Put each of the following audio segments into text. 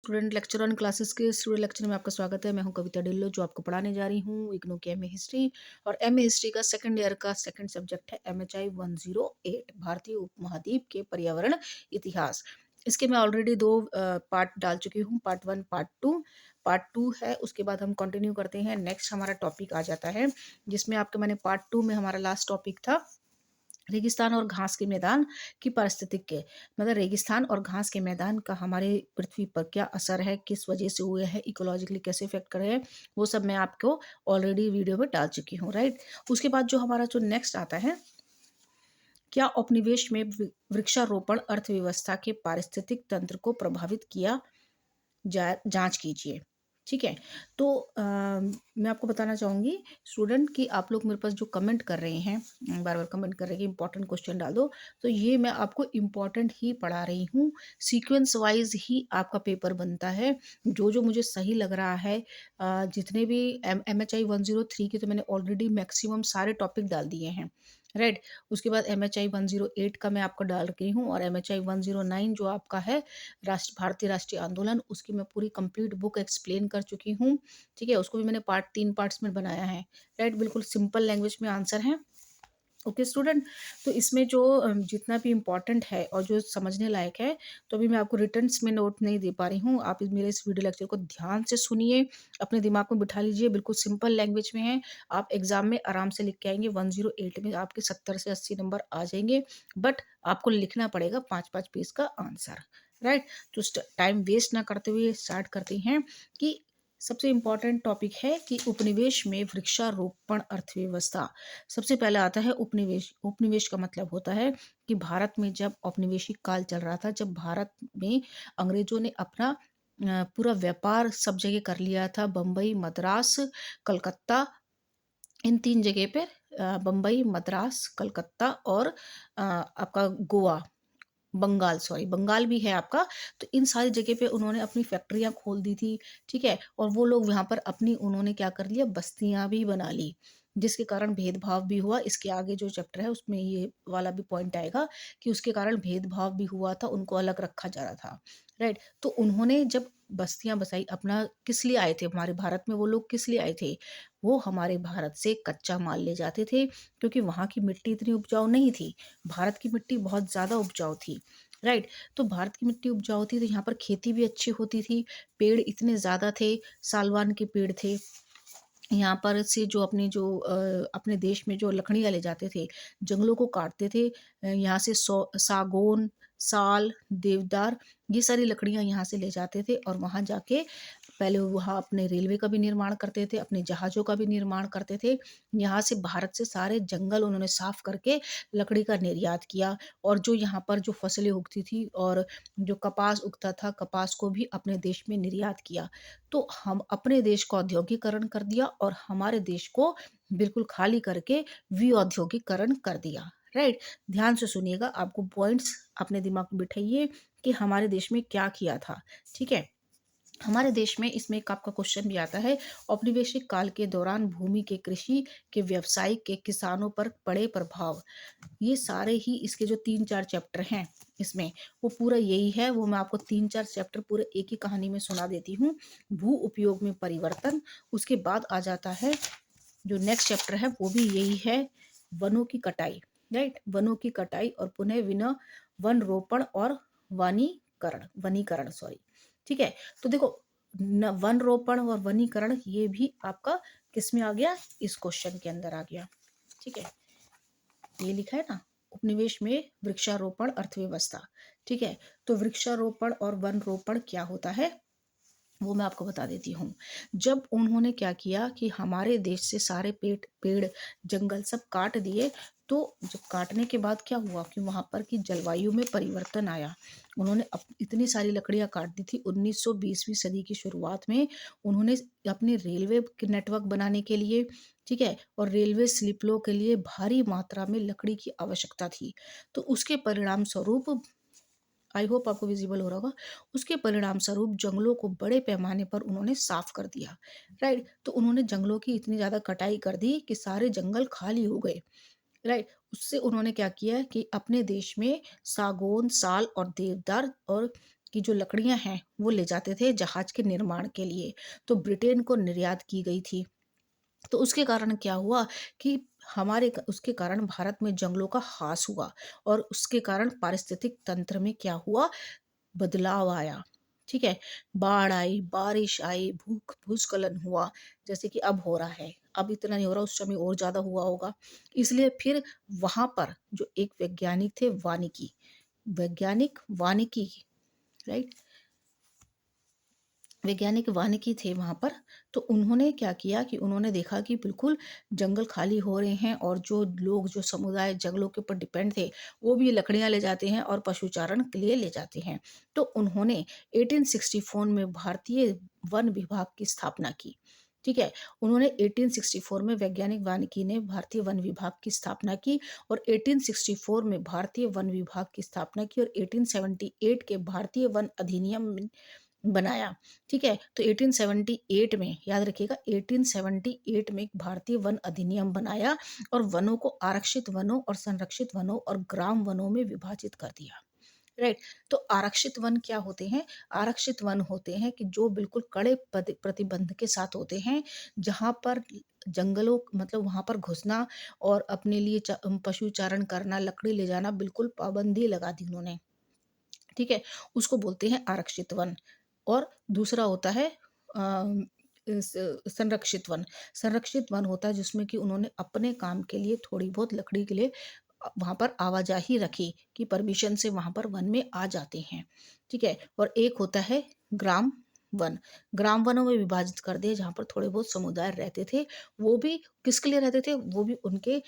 Student lecture on classes के student lecture में आपका स्वागत है। मैं हूं कविता डिल्लो जो आपको पढ़ाने जा रही हूं इग्नू की एमए हिस्ट्री। और एमए हिस्ट्री का सेकंड ईयर का सेकंड सब्जेक्ट है एमएचआई 108 भारतीय उपमहाद्वीप के पर्यावरण इतिहास। इसके मैं ऑलरेडी दो पार्ट डाल चुकी हूँ, पार्ट 1 पार्ट 2 है। उसके बाद हम कंटिन्यू करते हैं। नेक्स्ट हमारा टॉपिक आ जाता है जिसमें आपके मैंने पार्ट 2 में हमारा लास्ट टॉपिक था रेगिस्तान और घास के मैदान की पारिस्थितिक के, मतलब रेगिस्तान और घास के मैदान का हमारे पृथ्वी पर क्या असर है, किस वजह से हुए हैं, इकोलॉजिकली कैसे इफेक्ट कर रहे हैं, वो सब मैं आपको ऑलरेडी वीडियो में डाल चुकी हूँ, राइट। उसके बाद जो हमारा जो नेक्स्ट आता है, क्या उपनिवेश में वृक्षारोपण अर्थव्यवस्था के पारिस्थितिक तंत्र को प्रभावित किया, जांच कीजिए। ठीक है। तो मैं आपको बताना चाहूँगी स्टूडेंट कि आप लोग मेरे पास जो कमेंट कर रहे हैं, बार बार कमेंट कर रहे हैं कि इंपॉर्टेंट क्वेश्चन डाल दो, तो ये मैं आपको इम्पॉर्टेंट ही पढ़ा रही हूँ। सीक्वेंस वाइज ही आपका पेपर बनता है। जो जो मुझे सही लग रहा है, जितने भी MHI 103 के तो मैंने ऑलरेडी मैक्सिमम सारे टॉपिक डाल दिए हैं, राइट। उसके बाद MHI 108 का मैं आपको डाल रही हूँ, और MHI 109 जो आपका है भारतीय राष्ट्रीय आंदोलन, उसकी मैं पूरी कंप्लीट बुक एक्सप्लेन कर चुकी हूँ। ठीक है, उसको भी मैंने तीन पार्ट्स में बनाया है, राइट। बिल्कुल सिंपल लैंग्वेज में आंसर है। ओके स्टूडेंट, तो इसमें जो जितना भी इम्पोर्टेंट है और जो समझने लायक है, तो अभी मैं आपको रिटर्न्स में नोट नहीं दे पा रही हूँ। आप मेरे इस वीडियो लेक्चर को ध्यान से सुनिए, अपने दिमाग में बिठा लीजिए। बिल्कुल सिंपल लैंग्वेज में है, आप एग्जाम में आराम से लिख के आएंगे। 108 में आपके 70 से 80 नंबर आ जाएंगे, बट आपको लिखना पड़ेगा 5-5 पेज का आंसर, राइट। तो टाइम वेस्ट ना करते हुए स्टार्ट करते हैं कि सबसे इम्पॉर्टेंट टॉपिक है कि उपनिवेश में वृक्षारोपण अर्थव्यवस्था। सबसे पहले आता है उपनिवेश। उपनिवेश का मतलब होता है कि भारत में जब औपनिवेशिक काल चल रहा था, जब भारत में अंग्रेजों ने अपना पूरा व्यापार सब जगह कर लिया था, बम्बई, मद्रास, कलकत्ता, इन तीन जगह पे, बम्बई, मद्रास, कलकत्ता और आपका गोवा, बंगाल, सॉरी बंगाल भी है आपका। तो इन सारी जगह पे उन्होंने अपनी फैक्ट्रियां खोल दी थी, ठीक है। और वो लोग वहाँ पर अपनी उन्होंने क्या कर लिया, बस्तियां भी बना ली, जिसके कारण भेदभाव भी हुआ। इसके आगे जो चैप्टर है उसमें ये वाला भी पॉइंट आएगा कि उसके कारण भेदभाव भी हुआ था, उनको अलग रखा जा रहा था, राइट। तो उन्होंने जब बस्तियां बसाई, अपना किस लिए आए थे हमारे भारत में, वो लोग किस लिए आए थे, वो हमारे भारत से कच्चा माल ले जाते थे, क्योंकि वहाँ की मिट्टी इतनी उपजाऊ नहीं थी। भारत की मिट्टी बहुत ज़्यादा उपजाऊ थी, राइट। तो भारत की मिट्टी उपजाऊ थी, तो यहाँ पर खेती भी अच्छी होती थी, पेड़ इतने ज़्यादा थे, सालवान के पेड़ थे। यहाँ पर से जो अपने देश में जो लकड़ियाँ ले जाते थे, जंगलों को काटते थे, यहाँ से सागौन, साल, देवदार, ये सारी लकड़ियाँ यहाँ से ले जाते थे, और वहाँ जाके पहले वहाँ अपने रेलवे का भी निर्माण करते थे, अपने जहाज़ों का भी निर्माण करते थे। यहाँ से भारत से सारे जंगल उन्होंने साफ करके लकड़ी का निर्यात किया, और जो यहाँ पर जो फसलें उगती थी और जो कपास उगता था, कपास को भी अपने देश में निर्यात किया। तो हम अपने देश को औद्योगिकरण कर दिया, और हमारे देश को बिल्कुल खाली करके विऔद्योगिकरण कर दिया, राइट। ध्यान से सुनिएगा, आपको पॉइंट्स अपने दिमाग में बिठाइए कि हमारे देश में क्या किया था, ठीक है। हमारे देश में इसमें एक आपका क्वेश्चन भी आता है, औपनिवेशिक काल के दौरान भूमि के कृषि के व्यवसाय के किसानों पर पड़े प्रभाव। ये सारे ही इसके जो 3-4 चैप्टर हैं इसमें, वो पूरा यही है। वो मैं आपको 3-4 चैप्टर पूरे एक ही कहानी में सुना देती हूँ। भू उपयोग में परिवर्तन, उसके बाद आ जाता है जो नेक्स्ट चैप्टर है, वो भी यही है, वनों की कटाई, राइट। वनों की कटाई और पुनः विना वन रोपण और वनीकरण, सॉरी, ठीक है। तो देखो, वन रोपण और वनीकरण ये भी आपका किस में आ गया, इस क्वेश्चन के अंदर आ गया, ठीक है। ये लिखा है ना, उपनिवेश में वृक्षारोपण अर्थव्यवस्था, ठीक है। तो वृक्षारोपण और वन रोपण क्या होता है, वो मैं आपको बता देती हूँ। जब उन्होंने क्या किया कि हमारे देश से सारे पेड़ जंगल सब काट दिए, तो जब काटने के बाद क्या हुआ कि वहाँ पर की जलवायु में परिवर्तन आया। उन्होंने इतनी सारी लकड़ियाँ काट दी थी 1920वीं सदी की शुरुआत में। उन्होंने अपने रेलवे के नेटवर्क बनाने के लिए, ठीक है, और रेलवे स्लीपरों के लिए भारी मात्रा में लकड़ी की आवश्यकता थी। तो उसके परिणाम स्वरूप, आई होप आपको विजिबल हो रहा होगा, उसके परिणाम स्वरूप जंगलों को बड़े पैमाने पर उन्होंने साफ कर दिया, राइट। तो उन्होंने जंगलों की इतनी ज़्यादा कटाई कर दी कि सारे जंगल खाली हो गए, राइट। उससे उन्होंने क्या किया कि अपने देश में सागौन, साल और देवदार और की जो लकड़ियाँ हैं वो ले जाते थे जहाज के निर्माण के लिए, तो ब्रिटेन को निर्यात की गई थी। तो उसके कारण क्या हुआ कि उसके कारण भारत में जंगलों का ह्रास हुआ और उसके कारण पारिस्थितिक तंत्र में क्या हुआ, बदलाव आया। ठीक है? बाढ़ आई, बारिश आई, भूस्खलन हुआ, जैसे कि अब हो रहा है। अब इतना नहीं हो रहा, उस समय और ज़्यादा हुआ होगा। इसलिए फिर वहाँ पर जो एक वैज्ञानिक थे, वानिकी, राइट? वैज्ञानिक वानिकी थे वहाँ पर, तो उन्होंने क्या किया कि उन्होंने देखा कि बिल्कुल जंगल खाली हो रहे हैं और जो लोग, जो समुदाय जंगलों के ऊपर डिपेंड थे, वो भी लकड़ियाँ ले जाते हैं और पशुचारण के लिए ले जाते हैं। तो उन्होंने 1864 में भारतीय वन विभाग की स्थापना की। ठीक है? उन्होंने 1864 में, वैज्ञानिक वानिकी ने भारतीय वन विभाग की स्थापना की और 1864 में भारतीय वन विभाग की स्थापना की और 1878 के भारतीय वन अधिनियम बनाया। ठीक है? तो 1878 में, याद रखिएगा, 1878 में एक भारतीय वन अधिनियम बनाया और वनों को आरक्षित वनों और संरक्षित वनों और ग्राम वनों में विभाजित कर दिया। राइट? तो आरक्षित वन क्या होते हैं? आरक्षित वन होते हैं कि जो बिल्कुल कड़े प्रतिबंध के साथ होते हैं, जहाँ पर जंगलों, मतलब वहाँ पर घुसना और अपने लिए पशु चारण करना, लकड़ी ले जाना, बिल्कुल पाबंदी लगा दी उन्होंने। ठीक है? उसको बोलते हैं आरक्षित वन। और दूसरा होता है अ, संरक्षित वन। संरक्षित वन होता है जिसमें कि उन्होंने अपने काम के लिए थोड़ी बहुत लकड़ी के लिए वहाँ पर आवाजाही रखी कि परमिशन से वहाँ पर वन में आ जाते हैं। ठीक है? और एक होता है ग्राम वन। ग्राम वनों में विभाजित कर दिए जहाँ पर थोड़े बहुत समुदाय रहते थे। वो भी किसके लिए रहते थे? वो भी उनके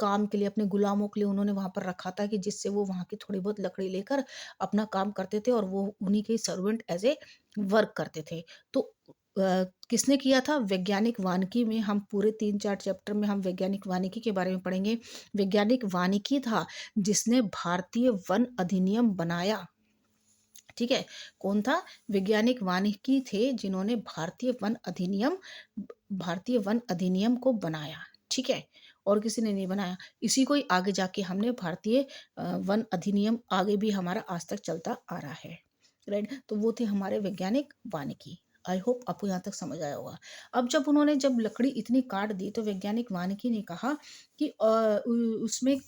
काम के लिए, अपने गुलामों के लिए उन्होंने वहाँ पर रखा था कि जिससे वो वहाँ की थोड़ी बहुत लकड़ी लेकर अपना काम करते थे और वो उन्हीं के सर्वेंट एज़ ए वर्क करते थे। तो किसने किया था? वैज्ञानिक वानिकी में। हम पूरे 3-4 चैप्टर में हम वैज्ञानिक वानिकी के बारे में पढ़ेंगे। वैज्ञानिक वानिकी था जिसने भारतीय वन अधिनियम बनाया। ठीक है? कौन था? वैज्ञानिक वानिकी थे जिन्होंने भारतीय वन अधिनियम को बनाया। ठीक है? और किसी ने नहीं बनाया। इसी को ही आगे जाके हमने भारतीय वन अधिनियम आगे भी हमारा आज तक चलता आ रहा है। राइट? तो वो थे हमारे वैज्ञानिक वानिकी। आई होप आपको यहाँ तक समझ आया होगा। अब जब लकड़ी इतनी काट दी तो वैज्ञानिक वानिकी ने कहा कि उसमें,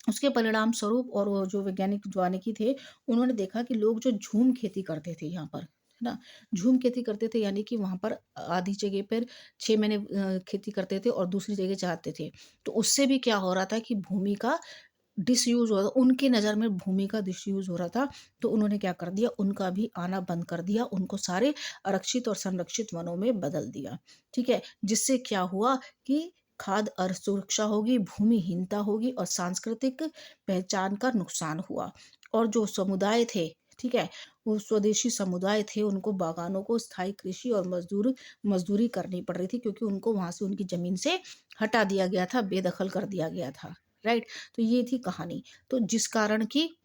उसके परिणाम स्वरूप, और वो जो वैज्ञानिक वानिकी थे, उन्होंने देखा कि लोग जो झूम खेती करते थे यहाँ पर, है ना? झूम खेती करते थे यानी कि वहाँ पर आधी जगह पर 6 महीने खेती करते थे और दूसरी जगह चढ़ाते थे। तो उससे भी क्या हो रहा था कि भूमि का डिसयूज़ हो रहा था। उनकी नज़र में भूमि का डिसयूज़ हो रहा था, तो उन्होंने क्या कर दिया, उनका भी आना बंद कर दिया, उनको सारे आरक्षित और संरक्षित वनों में बदल दिया। ठीक है? जिससे क्या हुआ कि खाद्य असुरक्षा होगी, भूमिहीनता होगी और सांस्कृतिक पहचान का नुकसान हुआ। और जो समुदाय थे, ठीक है, वो स्वदेशी समुदाय थे, उनको बागानों को स्थायी कृषि और मजदूरी करनी पड़ रही थी क्योंकि उनको वहाँ से, उनकी ज़मीन से हटा दिया गया था, बेदखल कर दिया गया था। राइट? तो ये थी कहानी। तो जिस कारण कि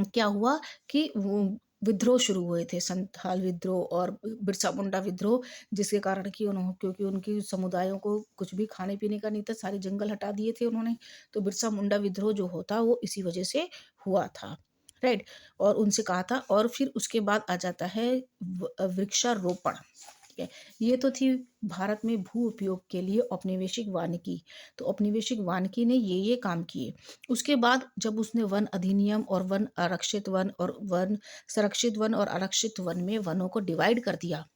क्या हुआ कि वो विद्रोह शुरू हुए थे, संथाल विद्रोह और बिरसा मुंडा विद्रोह, जिसके कारण कि क्योंकि उनकी समुदायों को कुछ भी खाने पीने का नहीं था, सारे जंगल हटा दिए थे उन्होंने। तो बिरसा मुंडा विद्रोह जो होता वो इसी वजह से हुआ था। राइट? और उनसे कहा था, और फिर उसके बाद आ जाता है वृक्षारोपण। ठीक है? ये तो थी भारत में भू उपयोग के लिए औपनिवेशिक वानिकी। तो औपनिवेशिक वानिकी ने ये काम किए। उसके बाद जब उसने वन अधिनियम और वन संरक्षित वन और आरक्षित वन में वनों को डिवाइड कर दिया।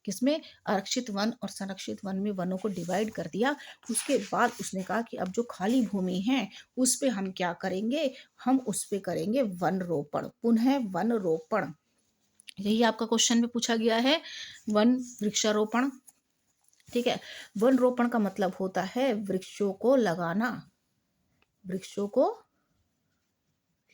किसमें? आरक्षित वन और संरक्षित वन में वनों को डिवाइड कर दिया। उसके बाद उसने कहा कि अब जो खाली भूमि है उस पे हम क्या करेंगे? हम उस पे करेंगे वन रोपण, पुनः वन रोपण। यही आपका क्वेश्चन में पूछा गया है, वन वृक्षारोपण। ठीक है? वन रोपण का मतलब होता है वृक्षों को लगाना, वृक्षों को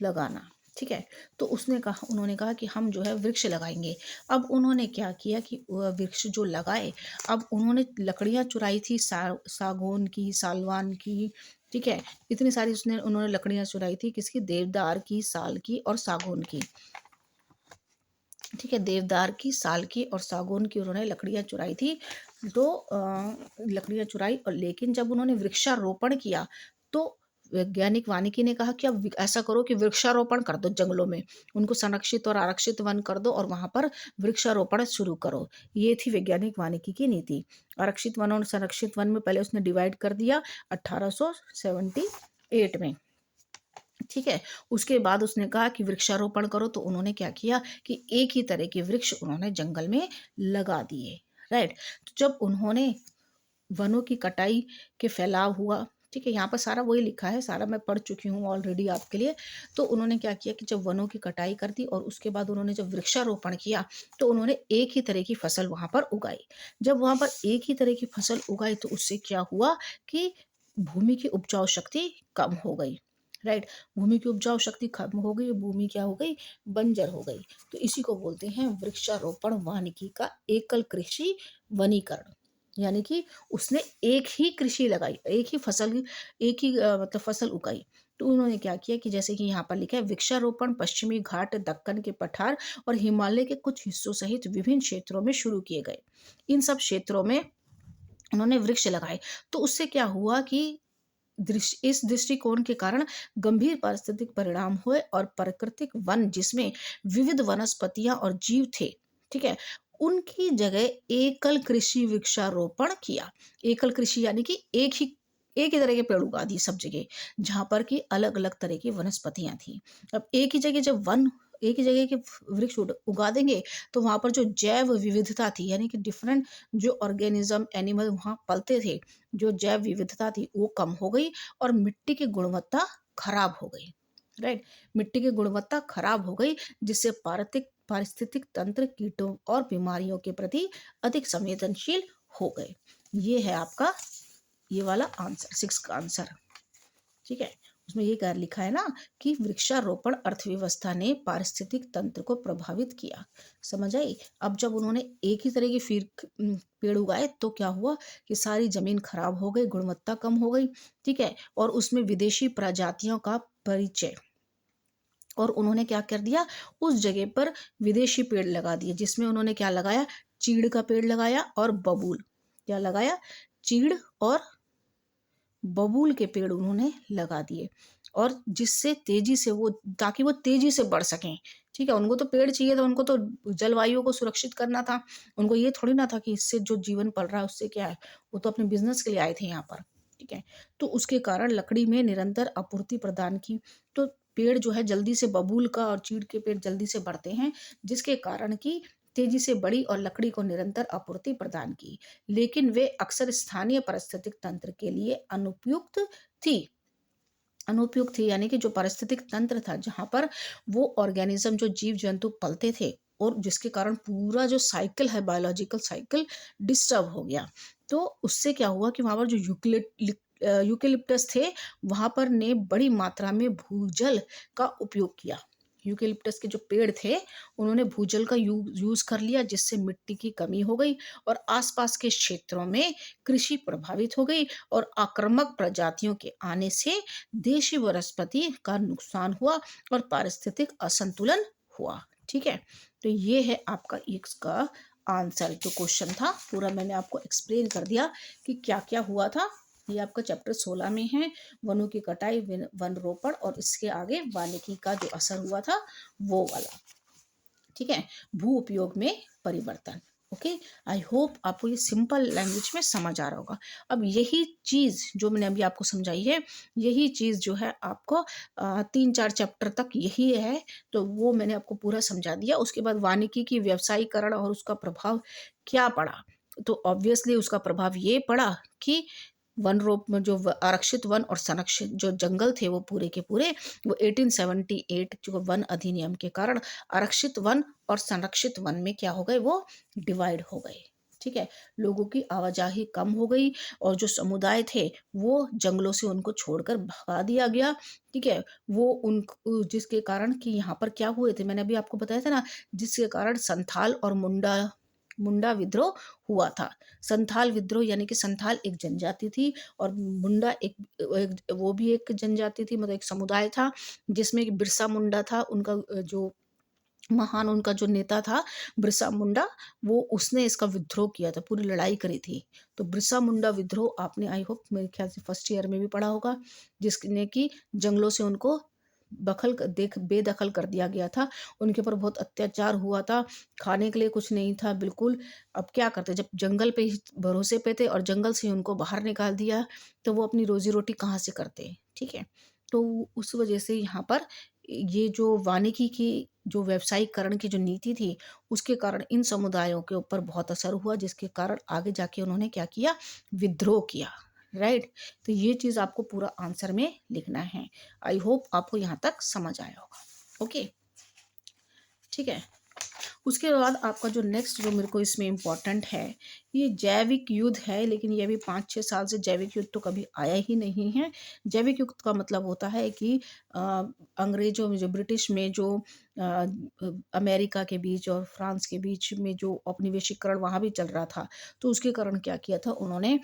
लगाना। ठीक है? तो उन्होंने कहा कि हम जो है वृक्ष लगाएंगे। अब उन्होंने क्या किया कि वह वृक्ष जो लगाए, अब उन्होंने लकड़ियाँ चुराई थी, सागौन की, सालवान की। ठीक है? इतनी सारी उन्होंने लकड़ियाँ चुराई थी, किसकी? देवदार की, साल की और सागौन की। ठीक है? देवदार की, साल की और सागौन की उन्होंने लकड़ियाँ चुराई थी। तो लकड़ियाँ चुराई, और लेकिन जब उन्होंने वृक्षारोपण किया तो वैज्ञानिक वानिकी ने कहा कि अब ऐसा करो कि वृक्षारोपण कर दो जंगलों में, उनको संरक्षित और आरक्षित वन कर दो और वहाँ पर वृक्षारोपण शुरू करो। ये थी वैज्ञानिक वानिकी की नीति। आरक्षित वन और संरक्षित वन में पहले उसने डिवाइड कर दिया 1878 में। ठीक है, उसके बाद उसने कहा कि वृक्षारोपण करो, तो उन्होंने क्या किया कि एक ही तरह के वृक्ष उन्होंने जंगल में लगा दिए। राइट। तो जब उन्होंने वनों की कटाई के फैलाव हुआ, ठीक है, यहाँ पर सारा वही लिखा है, सारा मैं पढ़ चुकी हूँ ऑलरेडी आपके लिए। तो उन्होंने क्या किया कि जब वनों की कटाई कर दी और उसके बाद उन्होंने जब वृक्षारोपण किया, तो उन्होंने एक ही तरह की फसल वहाँ पर उगाई। जब वहाँ पर एक ही तरह की फसल उगाई तो उससे क्या हुआ कि भूमि की उपजाऊ शक्ति कम हो गई। राइट। भूमि की उपजाऊ शक्ति कम हो गई, भूमि क्या हो गई, बंजर हो गई। तो इसी को बोलते हैं वृक्षारोपण वानिकी का एकल कृषि वनीकरण। यानी कि उसने एक ही कृषि लगाई, एक ही फसल, एक ही मतलब फसल उगाई। तो उन्होंने क्या किया कि जैसे कि यहाँ पर लिखा है, वृक्षारोपण पश्चिमी घाट, दक्कन के पठार और हिमालय के कुछ हिस्सों सहित विभिन्न क्षेत्रों में शुरू किए गए। इन सब क्षेत्रों में उन्होंने वृक्ष लगाए। तो उससे क्या हुआ कि इस दृष्टिकोण के कारण गंभीर पारिस्थितिक परिणाम हुए और प्राकृतिक वन जिसमें विविध वनस्पतियां और जीव थे, ठीक है, उनकी जगह एकल कृषि वृक्षारोपण किया। एकल कृषि यानी कि एक ही तरह के पेड़ उगा दिए सब जगह, जहां पर कि अलग अलग तरह की वनस्पतियां थी। अब एक ही जगह जब वन एक ही जगह के वृक्ष उगा देंगे, तो वहां पर जो जैव विविधता थी, यानी कि डिफरेंट जो ऑर्गेनिज्म एनिमल वहां पलते थे, जो जैव विविधता थी वो कम हो गई और मिट्टी की गुणवत्ता खराब हो गई। राइट। मिट्टी की गुणवत्ता खराब हो गई, जिससे पारिस्थितिक तंत्र कीटों और बीमारियों के प्रति अधिक संवेदनशील हो गए। ये है आपका ये वाला आंसर, 6 का आंसर। ठीक है, उसमें ये कर लिखा है ना कि वृक्षारोपण अर्थव्यवस्था ने पारिस्थितिक तंत्र को प्रभावित किया। समझ आई। अब जब उन्होंने एक ही तरह के फिर पेड़ उगाए तो क्या हुआ कि सारी जमीन खराब हो गई, गुणवत्ता कम हो गई। ठीक है, और उसमें विदेशी प्रजातियों का परिचय, और उन्होंने क्या कर दिया, उस जगह पर विदेशी पेड़ लगा दिए, जिसमें उन्होंने क्या लगाया, चीड़ का पेड़ लगाया और बबूल। क्या लगाया, चीड़ और बबूल के पेड़ उन्होंने लगा दिए, और जिससे तेजी से वो, ताकि वो तेजी से बढ़ सकें। ठीक है, उनको तो पेड़ चाहिए था, उनको तो जलवायु को सुरक्षित करना था। उनको ये थोड़ी ना था कि इससे जो जीवन पल रहा है उससे क्या है, वो तो अपने बिजनेस के लिए आए थे यहाँ पर। ठीक है, तो उसके कारण लकड़ी में निरंतर आपूर्ति प्रदान की। तो पेड़ जो है जल्दी से, बबूल का और चीड़ के पेड़ जल्दी से बढ़ते हैं, जिसके कारण की तेजी से बढ़ी और लकड़ी को निरंतर आपूर्ति प्रदान की। लेकिन वे अक्सर स्थानीय पारिस्थितिक तंत्र के लिए अनुपयुक्त थी। अनुपयुक्त थी यानी कि जो पारिस्थितिक तंत्र था, जहां पर वो ऑर्गेनिज्म, जो जीव जंतु पलते थे, और जिसके कारण पूरा जो साइकिल है, बायोलॉजिकल साइकिल डिस्टर्ब हो गया। तो उससे क्या हुआ कि वहां पर जो यूकेलिप्टस थे, वहां पर ने बड़ी मात्रा में भूजल का उपयोग किया। यूकेलिप्टस के जो पेड़ थे, उन्होंने भूजल का यूज कर लिया, जिससे मिट्टी की कमी हो गई और आसपास के क्षेत्रों में कृषि प्रभावित हो गई, और आक्रामक प्रजातियों के आने से देशी वनस्पति का नुकसान हुआ और पारिस्थितिक असंतुलन हुआ। ठीक है, तो ये है आपका इसका आंसर। जो क्वेश्चन था पूरा मैंने आपको एक्सप्लेन कर दिया कि क्या क्या हुआ था। ये आपका चैप्टर 16 में है, वनों की कटाई, वन रोपण, और इसके आगे वानिकी का जो असर हुआ था वो वाला। ठीक है, भू उपयोग में परिवर्तन। ओके, आई होप आपको ये सिंपल लैंग्वेज में समझ आ रहा होगा। अब यही चीज जो मैंने अभी आपको समझाई है, यही चीज जो है आपको 3-4 चैप्टर तक यही है, तो वो मैंने आपको पूरा समझा दिया। उसके बाद वानिकी की व्यवसायीकरण और उसका प्रभाव क्या पड़ा, तो ऑब्वियसली उसका प्रभाव ये पड़ा कि वन रोप में जो आरक्षित वन और संरक्षित जो जंगल थे, वो पूरे के पूरे वो 1878 जो वन अधिनियम के कारण आरक्षित वन और संरक्षित वन में क्या हो गए, वो डिवाइड हो गए। ठीक है, लोगों की आवाजाही कम हो गई, और जो समुदाय थे वो जंगलों से उनको छोड़कर भगा दिया गया। ठीक है, वो उन जिसके कारण कि यहाँ पर क्या हुए थे, मैंने अभी आपको बताया था ना, जिसके कारण संथाल और मुंडा मुंडा विद्रोह हुआ था। संथाल विद्रोह यानी कि संथाल एक जनजाति थी, और मुंडा वो भी एक जनजाति थी, मतलब एक समुदाय था, जिसमें बिरसा मुंडा था, उनका जो महान उनका जो नेता था बिरसा मुंडा, वो उसने इसका विद्रोह किया था, पूरी लड़ाई करी थी। तो बिरसा मुंडा विद्रोह आपने आई होप मेरे ख्याल से फर्स्ट ईयर में भी पढ़ा होगा, जिसने कि जंगलों से उनको बखल क देख बेदखल कर दिया गया था। उनके ऊपर बहुत अत्याचार हुआ था, खाने के लिए कुछ नहीं था बिल्कुल। अब क्या करते, जब जंगल पे ही भरोसे पे थे और जंगल से उनको बाहर निकाल दिया, तो वो अपनी रोज़ी-रोटी कहाँ से करते, ठीक है? तो उस वजह से यहाँ पर ये जो वानिकी की जो व्यावसायीकरण की जो नीति थी, उसके कारण इन समुदायों के ऊपर बहुत असर हुआ, जिसके कारण आगे जाके उन्होंने क्या किया, विद्रोह किया, राइट? तो ये चीज़ आपको पूरा आंसर में लिखना है। आई होप आपको यहाँ तक समझ आया होगा। ओके, ठीक है। उसके बाद आपका जो नेक्स्ट जो मेरे को इसमें इम्पोर्टेंट है, ये जैविक युद्ध है, लेकिन ये भी 5-6 साल से जैविक युद्ध तो कभी आया ही नहीं है। जैविक युद्ध का मतलब होता है कि अ, अंग्रेज़ों में जो ब्रिटिश में जो अमेरिका के बीच और फ्रांस के बीच में जो औपनिवेशिकरण वहाँ भी चल रहा था, तो उसके कारण क्या किया था उन्होंने,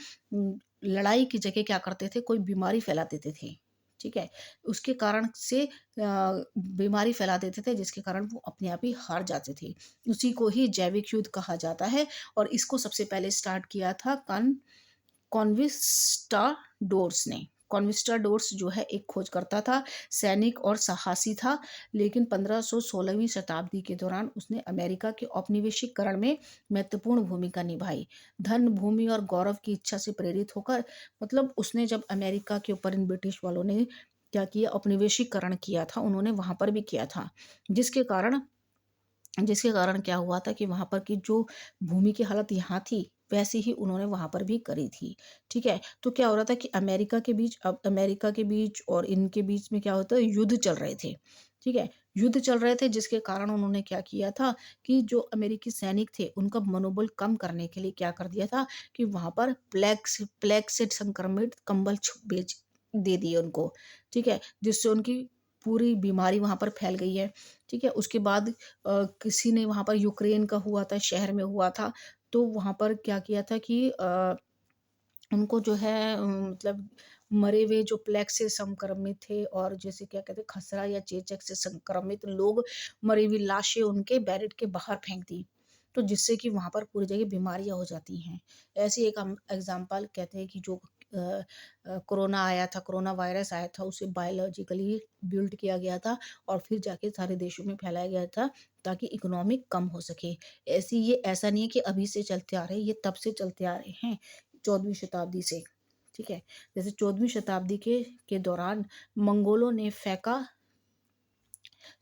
लड़ाई की जगह क्या करते थे, कोई बीमारी फैला देते थे, ठीक है? उसके कारण से बीमारी फैला देते थे, जिसके कारण वो अपने आप ही हार जाते थे। उसी को ही जैविक युद्ध कहा जाता है और इसको सबसे पहले स्टार्ट किया था कॉन्विस्टाडोर्स ने। कॉन्विस्टाडोर्स जो है एक खोजकर्ता था, सैनिक और साहसी था, लेकिन 1516वीं शताब्दी के दौरान उसने अमेरिका के औपनिवेशिकरण में महत्वपूर्ण भूमिका निभाई। धन, भूमि और गौरव की इच्छा से प्रेरित होकर, मतलब उसने जब अमेरिका के ऊपर इन ब्रिटिश वालों ने क्या किया, औपनिवेशिकरण किया था, उन्होंने वहाँ पर भी किया था। जिसके कारण जिसके कारण क्या हुआ था कि वहाँ पर की जो भूमि की हालत यहाँ थी, वैसे ही उन्होंने वहाँ पर भी करी थी, ठीक है? तो क्या हो रहा था कि अमेरिका के बीच और इनके बीच में क्या होता है, युद्ध चल रहे थे, ठीक है? युद्ध चल रहे थे, जिसके कारण उन्होंने क्या किया था कि जो अमेरिकी सैनिक थे, उनका मनोबल कम करने के लिए क्या कर दिया था कि वहाँ पर प्लेग से संक्रमित कंबल बेच दे दिए उनको, ठीक है? जिससे उनकी पूरी बीमारी वहाँ पर फैल गई है, ठीक है? उसके बाद किसी ने वहाँ पर यूक्रेन का हुआ था, शहर में हुआ था, तो वहाँ पर क्या किया था कि उनको जो है मतलब मरे हुए जो प्लेग से संक्रमित थे और जैसे क्या कहते हैं खसरा या चेचक से संक्रमित लोग, मरी हुई लाशें उनके बैरेट के बाहर फेंक दी। तो जिससे कि वहाँ पर पूरी जगह बीमारियाँ हो जाती हैं। ऐसे एक हम एग्ज़ाम्पल कहते हैं कि जो कोरोना आया था, कोरोना वायरस आया था, उसे बायोलॉजिकली बिल्ड किया गया था और फिर जाके सारे देशों में फैलाया गया था ताकि इकोनॉमी कम हो सके। ये ऐसा नहीं है कि अभी से चलते आ रहे हैं, ये तब से चलते आ रहे हैं। 14वीं शताब्दी से, ठीक है? जैसे 14वीं शताब्दी के दौरान मंगोलों ने फेंका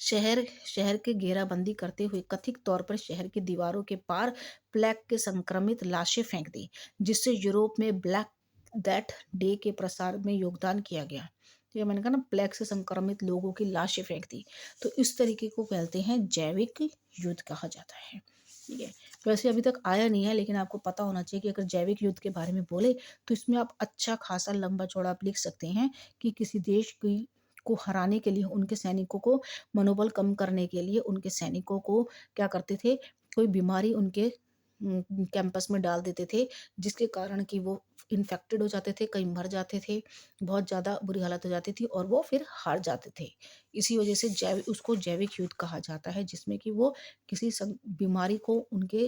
शहर शहर के घेराबंदी करते हुए कथित तौर पर शहर की दीवारों के पार प्लेग के संक्रमित लाशें फेंक दी, जिससे यूरोप में ब्लैक डेथ डे के प्रसार में योगदान किया गया। तो ये मैंने कहा ना, प्लेग से संक्रमित लोगों की लाशें फेंक दी। तो इस तरीके को कहते हैं जैविक युद्ध कहा जाता है, ठीक है? वैसे अभी तक आया नहीं है, लेकिन आपको पता होना चाहिए कि अगर जैविक युद्ध के बारे में बोले तो इसमें आप अच्छा खासा लंबा चौड़ा आप लिख सकते हैं कि किसी देश की को हराने के लिए उनके सैनिकों को मनोबल कम करने के लिए उनके सैनिकों को क्या करते थे, कोई बीमारी उनके कैंपस में डाल देते थे, जिसके कारण कि वो इन्फेक्टेड हो जाते थे, कई मर जाते थे, बहुत ज़्यादा बुरी हालत हो जाती थी और वो फिर हार जाते थे। इसी वजह से उसको जैविक युद्ध कहा जाता है, जिसमें कि वो किसी बीमारी को उनके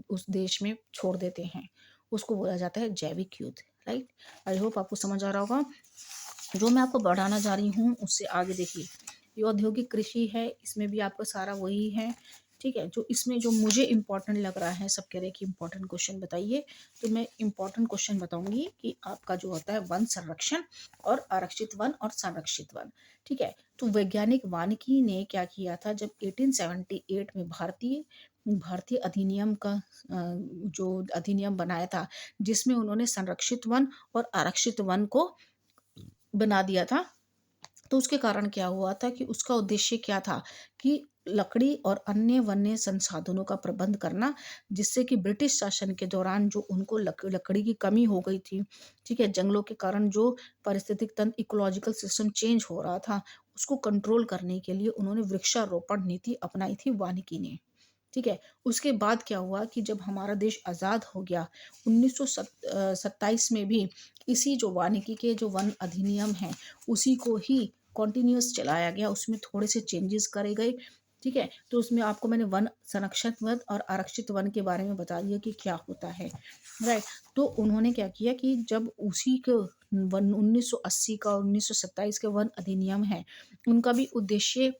उस देश में छोड़ देते हैं, उसको बोला जाता है जैविक युद्ध, राइट? आई होप आपको समझ आ रहा होगा। जो मैं आपको बढ़ाना जा रही हूँ उससे आगे देखिए, ये औद्योगिक कृषि है, इसमें भी आपका सारा वही है, ठीक है? जो इसमें जो मुझे इम्पोर्टेंट लग रहा है, सब कह रहे हैं कि इम्पोर्टेंट क्वेश्चन बताइए, तो मैं इम्पोर्टेंट क्वेश्चन बताऊंगी कि आपका जो होता है वन संरक्षण और आरक्षित वन और संरक्षित वन, ठीक है? तो वैज्ञानिक वानिकी ने क्या किया था, जब 1878 में भारतीय भारतीय अधिनियम का जो अधिनियम बनाया था, जिसमें उन्होंने संरक्षित वन और आरक्षित वन को बना दिया था। तो उसके कारण क्या हुआ था कि उसका उद्देश्य क्या था कि लकड़ी और अन्य वन्य संसाधनों का प्रबंध करना, जिससे कि ब्रिटिश शासन के दौरान जो उनको लकड़ी की कमी हो गई थी, ठीक है? जंगलों के कारण जो पारिस्थितिक तंत्र इकोलॉजिकल सिस्टम चेंज हो रहा था, उसको कंट्रोल करने के लिए उन्होंने वृक्षारोपण नीति अपनाई थी वानिकी ने, ठीक है? उसके बाद क्या हुआ कि जब हमारा देश आज़ाद हो गया 1927 में भी इसी जो वानिकी के जो वन अधिनियम है, उसी को ही कंटिन्यूअस चलाया गया, उसमें थोड़े से चेंजेस करे गए ठीक है? तो उसमें आपको मैंने वन संरक्षित वन और आरक्षित वन के बारे में बता दिया कि क्या होता है, राइट? तो उन्होंने क्या किया कि जब उसी को वन 1980 का और 1927 के वन अधिनियम है, उनका भी उद्देश्य,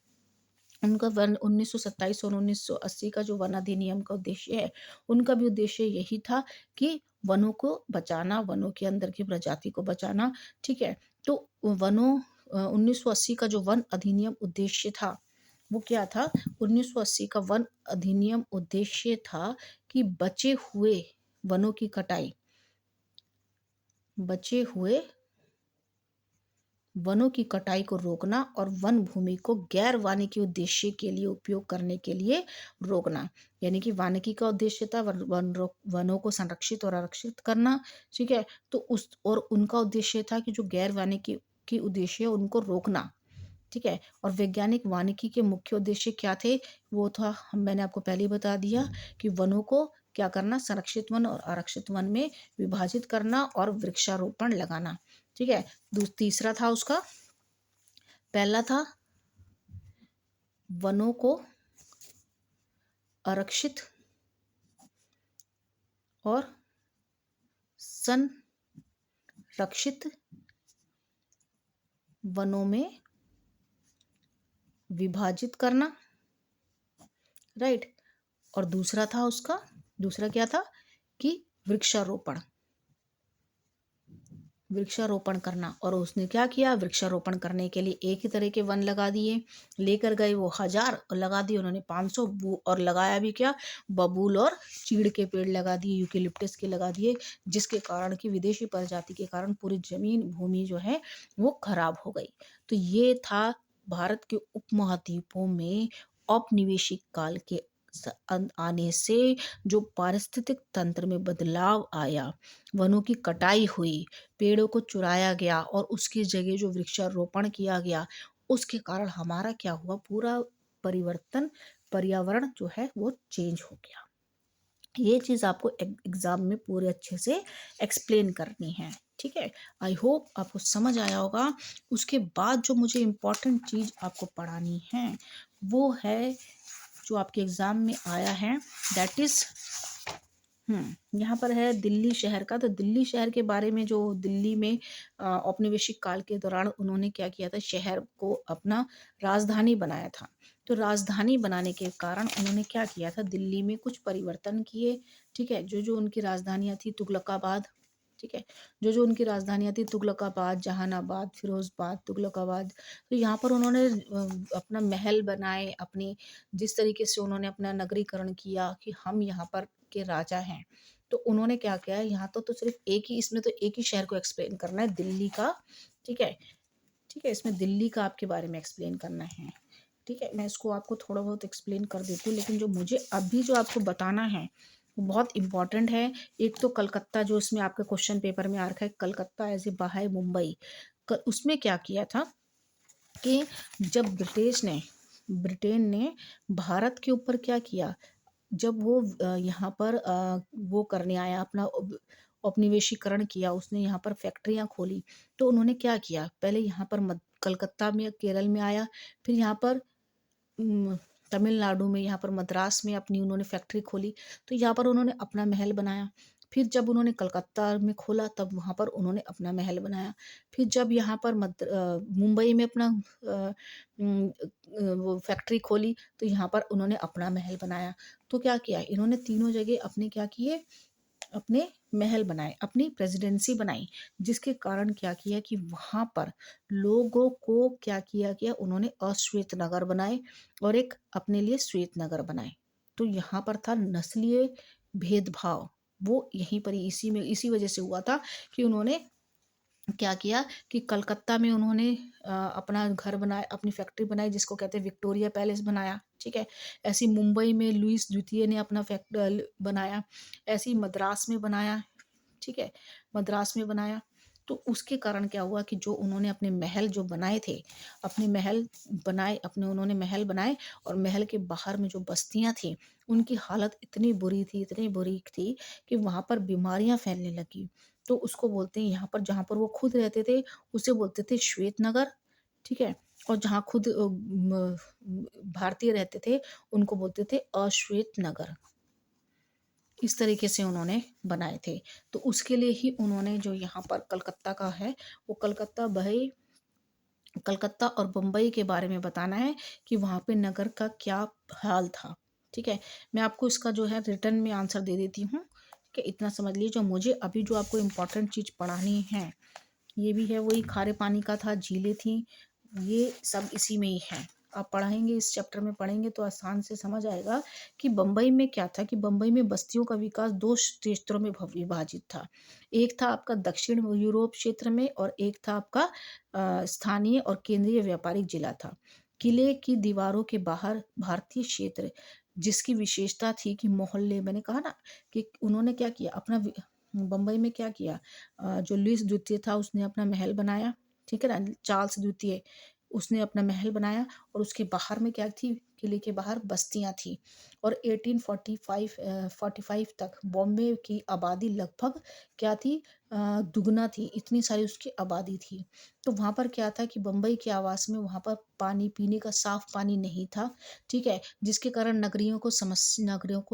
उनका वन 1927 और 1980 का जो वन अधिनियम का उद्देश्य है, उनका भी उद्देश्य यही था कि वनों को बचाना, वनों के अंदर की प्रजाति को बचाना, ठीक है? तो वनों 1980 का जो वन अधिनियम उद्देश्य था, वो क्या था? 1980 का वन अधिनियम उद्देश्य था कि वनों की कटाई बचे हुए वनों की कटाई को रोकना और वन भूमि को गैर वानिकी उद्देश्य के लिए उपयोग करने के लिए रोकना। यानी कि वानिकी का उद्देश्य था वनों को संरक्षित और आरक्षित करना, ठीक है? तो उस और उनका उद्देश्य था कि जो गैर वानिकी की उद्देश्य है उनको रोकना, ठीक है? और वैज्ञानिक वानिकी के मुख्य उद्देश्य क्या थे? वो था, मैंने आपको पहले ही बता दिया कि वनों को क्या करना, संरक्षित वन और आरक्षित वन में विभाजित करना और वृक्षारोपण लगाना, ठीक है? तीसरा था उसका, पहला था वनों को आरक्षित और संरक्षित वनों में विभाजित करना, राइट? और दूसरा क्या था कि वृक्षारोपण वृक्षारोपण करना। और उसने क्या किया? वृक्षारोपण करने के लिए एक ही तरह के वन लगा दिए, लेकर गए वो 1000 और लगा दिए उन्होंने 500, और लगाया भी क्या? बबूल और चीड़ के पेड़ लगा दिए, यूकेलिप्टस के लगा दिए, जिसके कारण कि विदेशी प्रजाति के कारण पूरी जमीन भूमि जो है वो खराब हो गई। तो ये था भारत के उपमहाद्वीपों में औपनिवेशिक काल के आने से जो पारिस्थितिक तंत्र में बदलाव आया, वनों की कटाई हुई, पेड़ों को चुराया गया और उसकी जगह जो वृक्षारोपण किया गया, उसके कारण हमारा क्या हुआ? पूरा परिवर्तन, पर्यावरण जो है वो चेंज हो गया। ये चीज़ आपको एग्जाम में पूरे अच्छे से एक्सप्लेन करनी है, ठीक है? आई होप आपको समझ आया होगा। उसके बाद जो मुझे इम्पोर्टेंट चीज़ आपको पढ़ानी है, वो है जो आपके एग्जाम में आया है, दैट इज यहाँ पर है दिल्ली शहर का। तो दिल्ली शहर के बारे में, जो दिल्ली में औपनिवेशिक काल के दौरान उन्होंने क्या किया था, शहर को अपना राजधानी बनाया था। तो राजधानी बनाने के कारण उन्होंने क्या किया था, दिल्ली में कुछ परिवर्तन किए, ठीक है? जो जो उनकी राजधानियाँ थी, तुगलकाबाद, ठीक है? जो जो उनकी राजधानियाँ थी, तुगलकाबाद, जहानाबाद, फिरोजबाद, तुगलकाबाद। तो यहाँ पर उन्होंने अपना महल बनाए, अपनी जिस तरीके से उन्होंने अपना नगरीकरण किया कि हम यहाँ पर के राजा हैं। तो उन्होंने क्या किया है, यहाँ तो सिर्फ एक ही, इसमें तो एक ही शहर को एक्सप्लेन करना है, दिल्ली का, ठीक है? ठीक है, इसमें दिल्ली का आपके बारे में एक्सप्लेन करना है, ठीक है? मैं इसको आपको थोड़ा बहुत एक्सप्लेन कर देती हूँ, लेकिन जो मुझे अभी जो आपको बताना है वो बहुत इंपॉर्टेंट है। एक तो कलकत्ता, जो इसमें आपके क्वेश्चन पेपर में आ रखा है, Calcutta as a by Mumbai, उसमें क्या किया था कि जब ब्रिटेन ने भारत के ऊपर क्या किया, जब वो यहाँ पर वो करने आया, अपना औपनिवेशीकरण किया, उसने यहाँ पर फैक्ट्रियाँ खोली। तो उन्होंने क्या किया, पहले यहाँ पर कलकत्ता में, केरल में आया, फिर यहाँ पर उम, तमिलनाडु में, यहाँ पर मद्रास में अपनी उन्होंने फैक्ट्री खोली। तो यहाँ पर उन्होंने अपना महल बनाया। फिर जब उन्होंने कलकत्ता में खोला, तब वहाँ पर उन्होंने अपना महल बनाया। फिर जब यहाँ पर मुंबई में अपना वो फैक्ट्री खोली, तो यहाँ पर उन्होंने अपना महल बनाया। तो क्या किया इन्होंने, तीनों जगह अपने क्या किए, अपने महल बनाए, अपनी प्रेसिडेंसी बनाई, जिसके कारण क्या किया कि वहाँ पर लोगों को क्या किया गया, उन्होंने अश्वेत नगर बनाए और एक अपने लिए श्वेत नगर बनाए। तो यहाँ पर था नस्लीय भेदभाव, वो यहीं पर ही इसी वजह से हुआ था कि उन्होंने क्या किया कि कलकत्ता में उन्होंने अपना घर बनाया, अपनी फैक्ट्री बनाई, जिसको कहते हैं विक्टोरिया पैलेस बनाया, ठीक है? ऐसी मुंबई में लुईस द्वितीय ने अपना बनाया, ऐसी मद्रास में बनाया, ठीक है? मद्रास में बनाया। तो उसके कारण क्या हुआ कि जो उन्होंने अपने महल जो बनाए थे, अपने उन्होंने महल बनाए, और महल के बाहर में जो बस्तियां थी, उनकी हालत इतनी बुरी थी कि वहां पर बीमारियां फैलने लगी। तो उसको बोलते हैं, यहाँ पर जहाँ पर वो खुद रहते थे, उसे बोलते थे श्वेत नगर, ठीक है? और जहाँ खुद भारतीय रहते थे, उनको बोलते थे अश्वेत नगर। इस तरीके से उन्होंने बनाए थे। तो उसके लिए ही उन्होंने जो यहाँ पर कलकत्ता का है, वो कलकत्ता और बम्बई के बारे में बताना है कि वहाँ पे नगर का क्या हाल था। ठीक है? मैं आपको इसका जो है रिटर्न में आंसर दे देती हूँ। ठीक है? इतना समझ लीजिए, जो मुझे अभी जो आपको इम्पोर्टेंट चीज़ पढ़ानी है, ये भी है, वही खारे पानी का था, झीलें थी, ये सब इसी में ही है। आप पढ़ाएँगे, इस चैप्टर में पढ़ेंगे तो आसान से समझ आएगा कि बम्बई में क्या था, कि बम्बई में बस्तियों का विकास 2 क्षेत्रों में विभाजित था। एक था आपका दक्षिण यूरोप क्षेत्र में, और एक था आपका स्थानीय और केंद्रीय व्यापारिक जिला था। किले की दीवारों के बाहर भारतीय क्षेत्र, जिसकी विशेषता थी कि मोहल्ले, मैंने कहा ना कि उन्होंने क्या किया, अपना बम्बई में क्या किया, जो लुईस द्वितीय था उसने अपना महल बनाया, ठीक है ना? चार्ल्स द्वितीय, उसने अपना महल बनाया, और उसके बाहर में क्या थी, किले के बाहर बस्तियां थी। और 1845 तक बॉम्बे की आबादी लगभग क्या थी, दुगना थी, इतनी सारी उसकी आबादी थी। तो वहाँ पर क्या था कि बम्बई के आवास में वहाँ पर पानी, पीने का साफ पानी नहीं था, ठीक है? जिसके कारण नगरियों को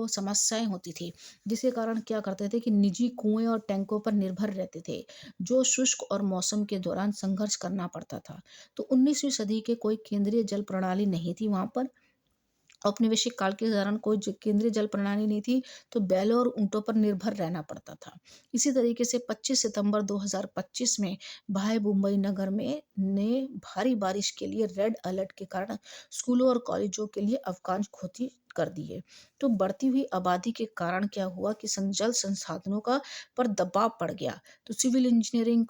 समस्याएं होती थी, जिसके कारण क्या करते थे कि निजी कुएं और टैंकों पर निर्भर रहते थे, जो शुष्क और मौसम के दौरान संघर्ष करना पड़ता था। तो 19वीं सदी के कोई केंद्रीय जल प्रणाली नहीं थी वहाँ पर। औपनिवेशिक काल के दौरान कोई केंद्रीय जल प्रणाली नहीं थी, तो बैलों और ऊंटों पर निर्भर रहना पड़ता था। इसी तरीके से 25 सितंबर 2025 में भाई मुंबई नगर में ने भारी बारिश के लिए रेड अलर्ट के कारण स्कूलों और कॉलेजों के लिए अवकाश घोषित कर दिए। तो बढ़ती हुई आबादी के कारण क्या हुआ कि जल संसाधनों का पर दबाव पड़ गया। तो सिविल इंजीनियरिंग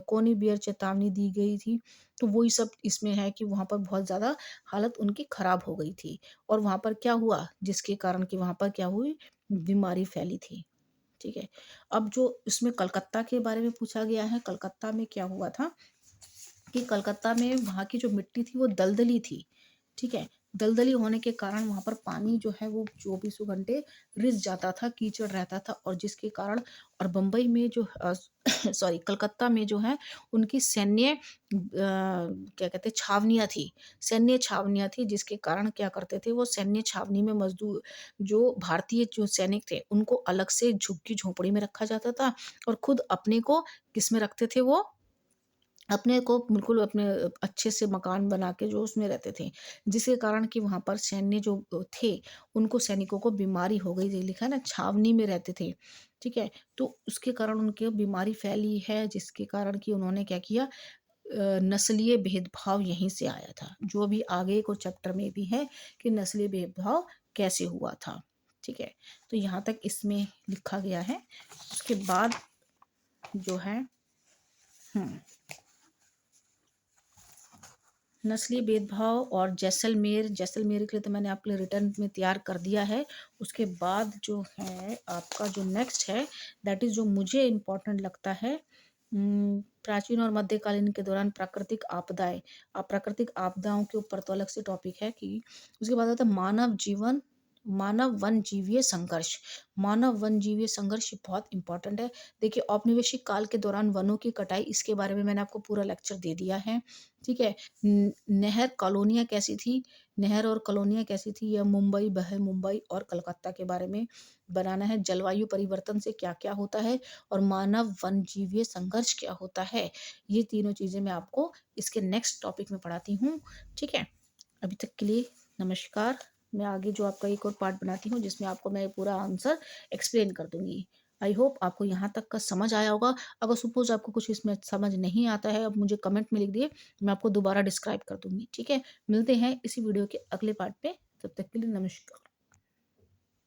कोनी बियर चेतावनी दी गई थी। तो वही सब इसमें है कि वहाँ पर बहुत ज़्यादा हालत उनकी खराब हो गई थी। और वहाँ पर क्या हुआ, जिसके कारण कि वहाँ पर क्या हुई, बीमारी फैली थी। ठीक है? अब जो इसमें कलकत्ता के बारे में पूछा गया है, कलकत्ता में क्या हुआ था कि कलकत्ता में वहाँ की जो मिट्टी थी वो दलदली थी, ठीक है? दलदली होने के कारण वहाँ पर पानी जो है वो चौबीसों घंटे रिस जाता था, कीचड़ रहता था, और जिसके कारण, और बम्बई में जो सॉरी कलकत्ता में जो है उनकी सैन्य क्या कहते हैं, छावनियाँ थी, सैन्य छावनियाँ थी, जिसके कारण क्या करते थे, वो सैन्य छावनी में मजदूर, जो भारतीय जो सैनिक थे उनको अलग से झुग्गी झोंपड़ी में रखा जाता था, और खुद अपने को किसमें रखते थे, वो अपने को बिल्कुल अपने अच्छे से मकान बना के जो उसमें रहते थे, जिसके कारण कि वहाँ पर सैन्य जो थे, उनको सैनिकों को बीमारी हो गई थी, लिखा है ना, छावनी में रहते थे, ठीक है? तो उसके कारण उनके बीमारी फैली है, जिसके कारण कि उन्होंने क्या किया, नस्लीय भेदभाव यहीं से आया था, जो अभी आगे को चैप्टर में भी है कि नस्लीय भेदभाव कैसे हुआ था, ठीक है? तो यहाँ तक इसमें लिखा गया है। उसके बाद जो है, हम्म नस्लीय भेदभाव और जैसलमेर के लिए तो मैंने आपके लिए रिटर्न में तैयार कर दिया है। उसके बाद जो है आपका जो नेक्स्ट है, दैट इज़ जो मुझे इम्पोर्टेंट लगता है, प्राचीन और मध्यकालीन के दौरान प्राकृतिक आपदाओं के ऊपर तो अलग से टॉपिक है कि उसके बाद आता है मानव वन जीवीय संघर्ष, ये बहुत इंपॉर्टेंट है। देखिए, औपनिवेशिक काल के दौरान वनों की कटाई, इसके बारे में मैंने आपको पूरा लेक्चर दे दिया है, ठीक है? नहर कॉलोनियाँ कैसी थी, नहर और कॉलोनियाँ कैसी थी, यह मुंबई और कलकत्ता के बारे में बनाना है। जलवायु परिवर्तन से क्या क्या होता है, और मानव वन जीवीय संघर्ष क्या होता है, ये तीनों चीज़ें मैं आपको इसके नेक्स्ट टॉपिक में पढ़ाती हूँ, ठीक है? अभी तक के लिए नमस्कार। मैं आगे जो आपका एक और पार्ट बनाती हूँ, जिसमें आपको मैं पूरा आंसर एक्सप्लेन कर दूंगी। आई होप आपको यहाँ तक का समझ आया होगा। अगर सपोज आपको कुछ इसमें समझ नहीं आता है, अब मुझे कमेंट में लिख दिए, मैं आपको दोबारा डिस्क्राइब कर दूंगी, ठीक है? मिलते हैं इसी वीडियो के अगले पार्ट पे, तब तक के लिए नमस्कार।